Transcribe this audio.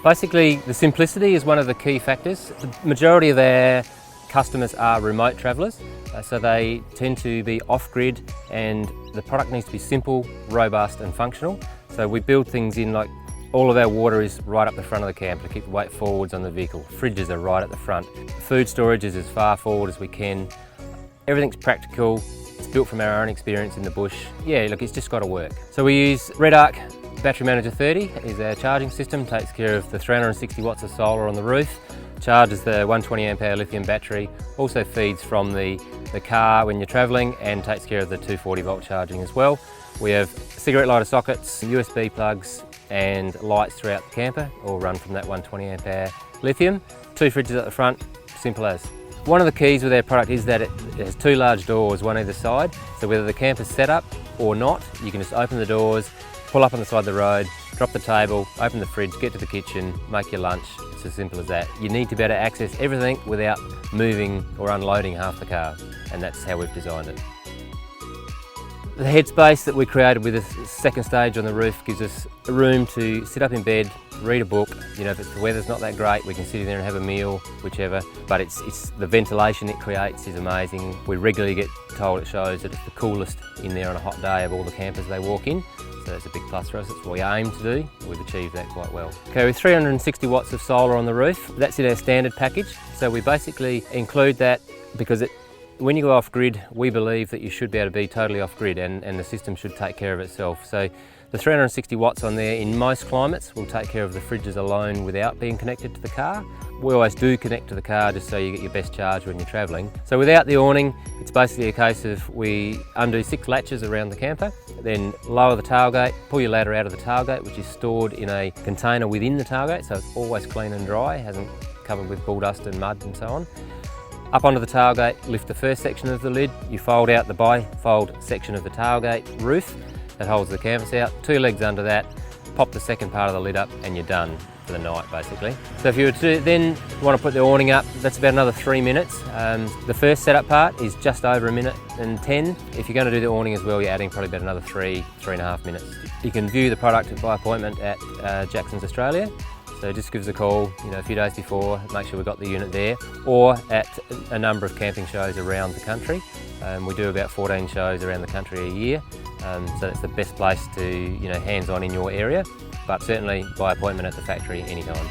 Basically, the simplicity is one of the key factors. The majority of our customers are remote travellers, so they tend to be off-grid, and the product needs to be simple, robust and functional. So we build things in, like all of our water is right up the front of the camper to keep the weight forwards on the vehicle. Fridges are right at the front. Food storage is as far forward as we can. Everything's practical. It's built from our own experience in the bush. Yeah, look, it's just got to work. So we use Red Arc Battery Manager 30 is our charging system. Takes care of the 360 watts of solar on the roof, charges the 120 amp hour lithium battery, also feeds from the car when you're travelling, and takes care of the 240 volt charging as well. We have cigarette lighter sockets, USB plugs and lights throughout the camper, all run from that 120 amp hour lithium. 2 fridges at the front, simple as. One of the keys with our product is that it has 2 large doors, one either side, so whether the camper's set up or not, you can just open the doors, pull up on the side of the road, drop the table, open the fridge, get to the kitchen, make your lunch. It's as simple as that. You need to be able to access everything without moving or unloading half the car, and that's how we've designed it. The headspace that we created with this second stage on the roof gives us a room to sit up in bed, read a book. You know, if the weather's not that great, we can sit in there and have a meal, whichever. But it's the ventilation it creates is amazing. We regularly get told it shows that it's the coolest in there on a hot day of all the campers they walk in. So that's a big plus for us. That's what we aim to do. We've achieved that quite well. Okay, with 360 watts of solar on the roof, that's in our standard package. So we basically include that because when you go off-grid, we believe that you should be able to be totally off-grid, and the system should take care of itself. So the 360 watts on there in most climates will take care of the fridges alone without being connected to the car. We always do connect to the car just so you get your best charge when you're travelling. So without the awning, it's basically a case of we undo 6 latches around the camper, then lower the tailgate, pull your ladder out of the tailgate, which is stored in a container within the tailgate, so it's always clean and dry, hasn't covered with bull dust and mud and so on. Up onto the tailgate, lift the first section of the lid, you fold out the bifold section of the tailgate roof that holds the canvas out, 2 legs under that, pop the second part of the lid up and you're done for the night basically. So if you were to then want to put the awning up, that's about another 3 minutes. The first setup part is just over 1 minute and 10. If you're going to do the awning as well, you're adding probably about another 3.5 minutes. You can view the product by appointment at Jackson's Australia. So just give us a call, a few days before, make sure we've got the unit there, or at a number of camping shows around the country. We do about 14 shows around the country a year, so that's the best place to, hands-on in your area, but certainly by appointment at the factory anytime.